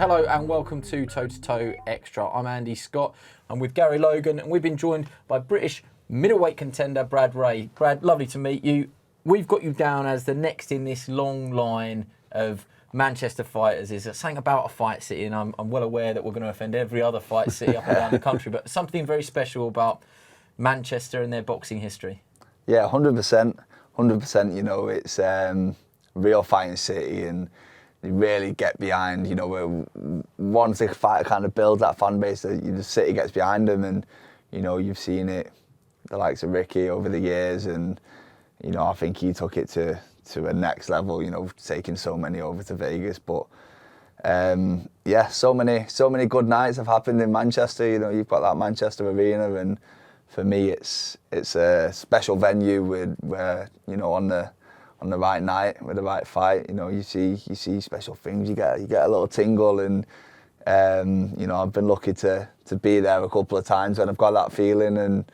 Hello and welcome to Toe to Toe Extra. I'm Andy Scott. I'm with Gary Logan and we've been joined by British middleweight contender Brad Rea. Brad, lovely to meet you. We've got you down as the next in this long line of Manchester fighters. Is something about a fight city, and I'm well aware that we're going to offend every other fight city up and down the country, but something very special about Manchester and their boxing history. Yeah, 100%. 100%, you know, it's a real fighting city, and you really get behind, you know, once a fighter kind of builds that fan base, the city gets behind them, and, you know, you've seen it, the likes of Ricky over the years, and, you know, I think he took it to a next level, you know, taking so many over to Vegas, but yeah, so many good nights have happened in Manchester. You know, you've got that Manchester Arena, and for me, it's a special venue where you know, on the right night with the right fight, you know, you see special things. You get a little tingle, and you know, I've been lucky to be there a couple of times when I've got that feeling, and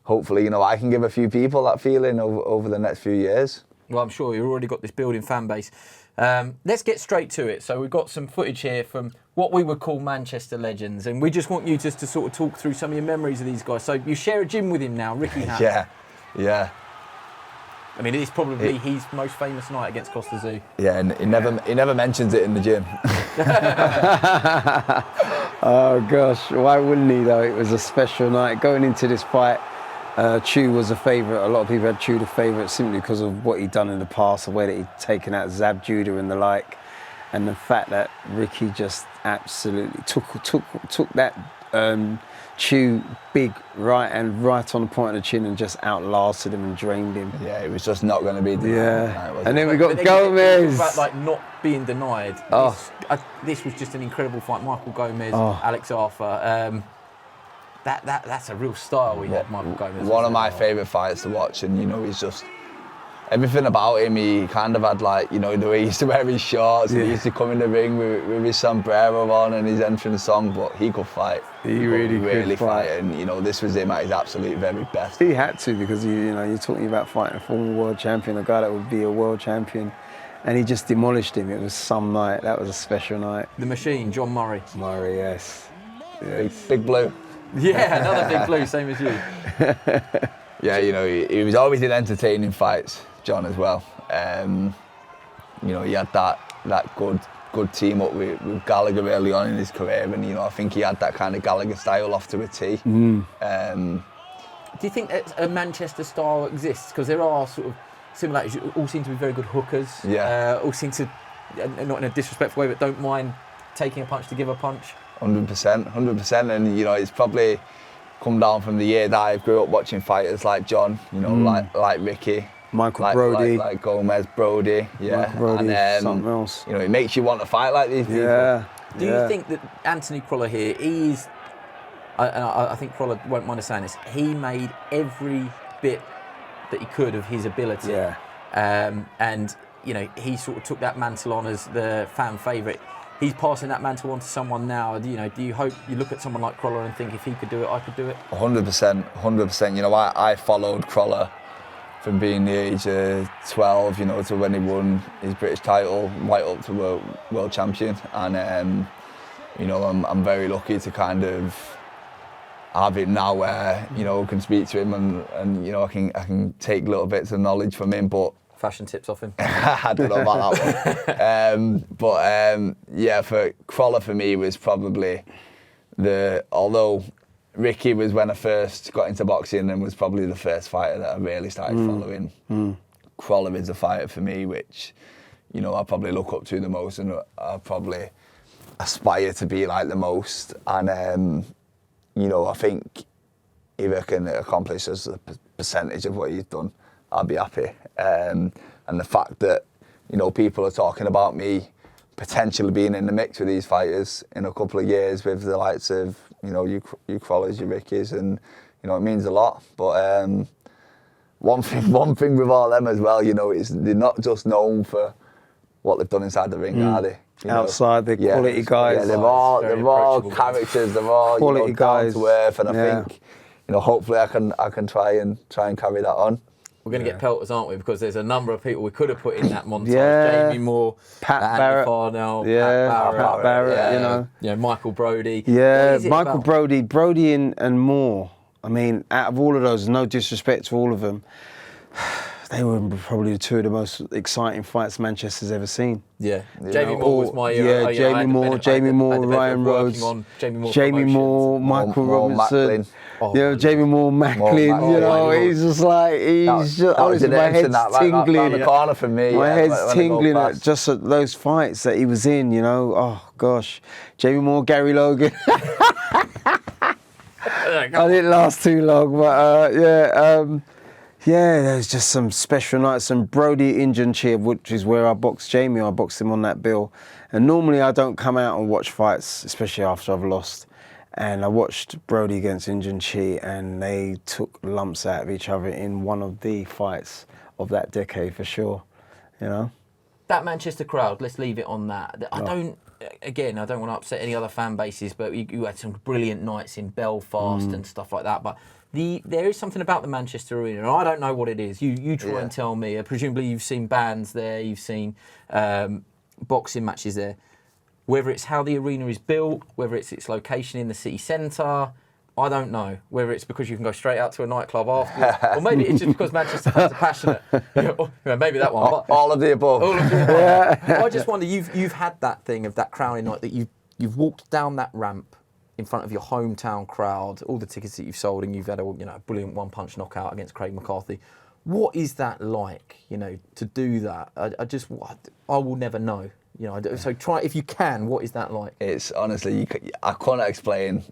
hopefully, you know, I can give a few people that feeling over the next few years. Well, I'm sure you've already got this building fan base. Let's get straight to it. So we've got some footage here from what we would call Manchester legends, and we just want you just to sort of talk through some of your memories of these guys. So you share a gym with him now, Ricky Hatton. Yeah. I mean, it's probably his most famous night against Costa Zoo. Yeah, and he never mentions it in the gym. Oh gosh, why wouldn't he though? It was a special night. Going into this fight, Chew was a favourite. A lot of people had Chew the favourite simply because of what he'd done in the past, the way that he'd taken out Zab Judah and the like, and the fact that Ricky just absolutely took that Chew big right and right on the point of the chin and just outlasted him and drained him. Yeah, it was just not going to be denied. Yeah, and then we got Gomez. About like not being denied. This was just an incredible fight. Michael Gomez, Alex Arthur. That's a real style we had, Michael Gomez. One of my favourite fights to watch, and you know, he's just everything about him. He kind of had, like, you know, the way he used to wear his shorts, and he used to come in the ring with his sombrero on and his entrance song, but he could fight. He really could fight. And you know, this was him at his absolute very best. He had to, because you know, you're talking about fighting a former world champion, a guy that would be a world champion, and he just demolished him. It was some night. That was a special night. The Machine, John Murray. Murray, yes. Big Blue. Yeah, another Big Blue, same as you. Yeah, you know, he was always in entertaining fights, John, as well. You know, he had that good team up with Gallagher early on in his career, and you know, I think he had that kind of Gallagher style off to a T. Do you think that a Manchester style exists? Because there are sort of similarities. All seem to be very good hookers. Yeah. All seem to, not in a disrespectful way, but don't mind taking a punch to give a punch. 100%, and you know, it's probably come down from the year that I grew up watching fighters like John, you know, like Ricky, Michael Brody, like Gomez, Brody, Michael Brody, and something else. You know, it makes you want to fight like these people. Yeah. Do you think that Anthony Crolla here, I think Crolla won't mind us saying this, he made every bit that he could of his ability. Yeah. And you know, he sort of took that mantle on as the fan favourite. He's passing that mantle on to someone now. You know, do you hope you look at someone like Crolla and think, if he could do it, I could do it? 100%. You know, I followed Crolla from being the age of 12, you know, to when he won his British title, right up to world champion. And you know, I'm very lucky to kind of have him now where, you know, I can speak to him and you know, I can take little bits of knowledge from him, but fashion tips off him. I don't know about that one. But yeah, for Crolla for me was probably although Ricky was when I first got into boxing and was probably the first fighter that I really started following. Crolla is the fighter for me, which, you know, I probably look up to the most, and I probably aspire to be like the most. And you know, I think if I can accomplish as a percentage of what he's done, I'll be happy. And the fact that, you know, people are talking about me potentially being in the mix with these fighters in a couple of years with the likes of, you know, you Crollas, you Rickies, and, you know, it means a lot. But one thing with all them as well, you know, is they're not just known for what they've done inside the ring, are they? You outside, they're quality guys. Yeah, they're all characters, they're all quality, you know, guys, down to earth, and I think, you know, hopefully I can try and carry that on. We're going to get pelters, aren't we? Because there's a number of people we could have put in that montage. Yeah. Jamie Moore, Pat Andy Barrett. Farnell, Yeah, Pat Barrett, you know. Michael Brodie. Yeah, What is it Michael about- Brodie and Moore. I mean, out of all of those, no disrespect to all of them, they were probably two of the most exciting fights Manchester's ever seen. Yeah, Jamie Moore was my Yeah, Jamie Moore, Ryan Rhodes, Jamie Moore, Michael Moore, Robinson. Macklin. Oh, You know, Jamie Moore, Macklin. Macklin. You know, Oh, he's just like honestly, my head's tingling. Around the corner for me. My yeah, head's when I go tingling past. just at those fights that he was in. You know, oh gosh, Jamie Moore, Gary Logan. I didn't last too long, but yeah, there's just some special nights. And Brodie Injun Cheer, which is where I boxed Jamie. I boxed him on that bill. And normally I don't come out and watch fights, especially after I've lost. And I watched Brodie against Injun Chi, and they took lumps out of each other in one of the fights of that decade for sure. You know. That Manchester crowd, let's leave it on that. I don't want to upset any other fan bases, but you had some brilliant nights in Belfast and stuff like that. But there is something about the Manchester Arena, and I don't know what it is. You try and tell me. Presumably you've seen bands there, you've seen boxing matches there. Whether it's how the arena is built, whether it's its location in the city centre, I don't know. Whether it's because you can go straight out to a nightclub afterwards, or maybe it's just because Manchester fans are passionate. Maybe that one. But All of the above. all of the above. I just wonder, you've had that thing of that crowning night that you've walked down that ramp in front of your hometown crowd, all the tickets that you've sold, and you've had a brilliant one-punch knockout against Craig McCarthy. What is that like? To do that. I will never know. So try if you can. What is that like? It's honestly, I couldn't explain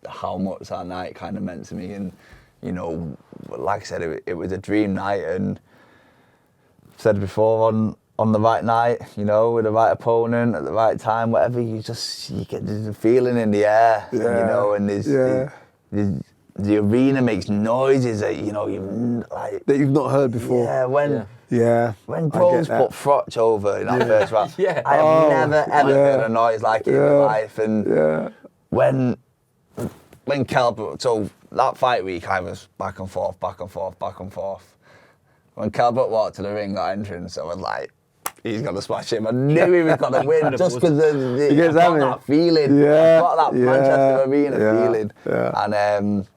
how much that night kind of meant to me, and like I said, it was a dream night, and I've said before, on the right night, with the right opponent at the right time, whatever, you get the feeling in the air, and the arena makes noises that That you've not heard before. When Bros put Frotch over in that first round, I have never ever heard a noise like it in my life. And when Calvert, so that fight week, I was back and forth. When Calvert walked to the ring, that entrance, I was like, he's going to smash him. I knew he was going to win just because I got that feeling. I got that Manchester Arena feeling. And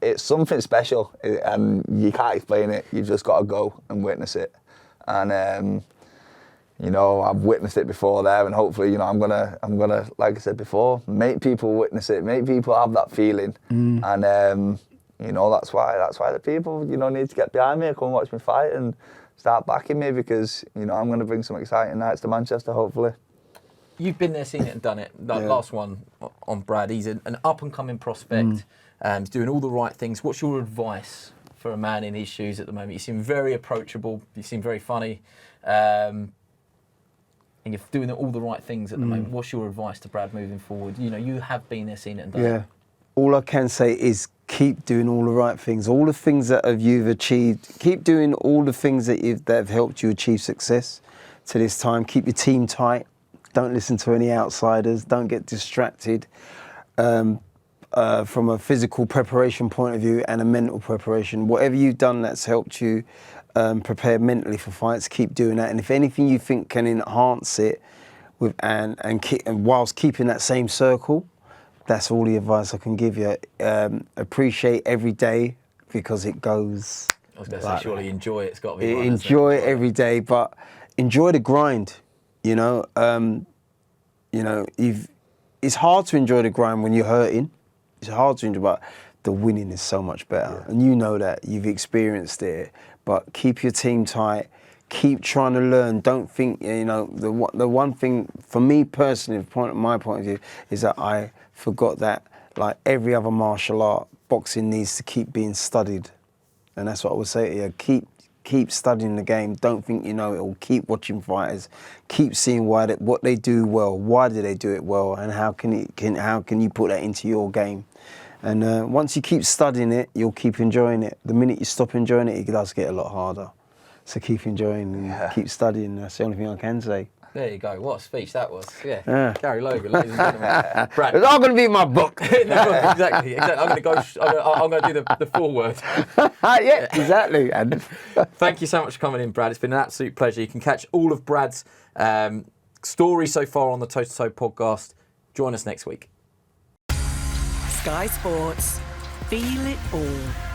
it's something special, and you can't explain it. You've just got to go and witness it. And I've witnessed it before there, and hopefully, I'm gonna, like I said before, make people witness it, make people have that feeling, and that's why the people, need to get behind me and come and watch me fight and start backing me, because I'm gonna bring some exciting nights to Manchester, hopefully. You've been there, seen it, and done it. That last one on Brad, he's an up and coming prospect. He's doing all the right things. What's your advice for a man in his shoes at the moment? You seem very approachable. You seem very funny. And you're doing all the right things at the moment. What's your advice to Brad moving forward? You have been there, seen it, and done it. All I can say is keep doing all the right things. All the things that you've achieved. Keep doing all the things that have helped you achieve success to this time. Keep your team tight. Don't listen to any outsiders. Don't get distracted. From a physical preparation point of view and a mental preparation, whatever you've done that's helped you prepare mentally for fights, keep doing that. And if anything you think can enhance it, and whilst keeping that same circle, that's all the advice I can give you. Appreciate every day, because it goes. I was going to say, surely enjoy it. It's got to be. Enjoy it every day, but enjoy the grind. It's hard to enjoy the grind when you're hurting. It's hard to enjoy, but the winning is so much better. And you know that. You've experienced it. But keep your team tight. Keep trying to learn. Don't think, the one thing, for me personally, my point of view, is that I forgot that, like every other martial art, boxing needs to keep being studied. And that's what I would say to you. Keep studying the game. Don't think you know it all. Keep watching fighters. Keep seeing what they do well. Why do they do it well? And how can you put that into your game? And once you keep studying it, you'll keep enjoying it. The minute you stop enjoying it, it does get a lot harder. So keep enjoying and keep studying. That's the only thing I can say. There you go. What a speech that was. Yeah. Gary Logan, ladies and gentlemen. Brad. It's all going to be in my book. exactly. I'm going to go. I'm going to do the foreword. Yeah, exactly. And Thank you so much for coming in, Brad. It's been an absolute pleasure. You can catch all of Brad's stories so far on the Toe to Toe podcast. Join us next week. Sky Sports. Feel it all.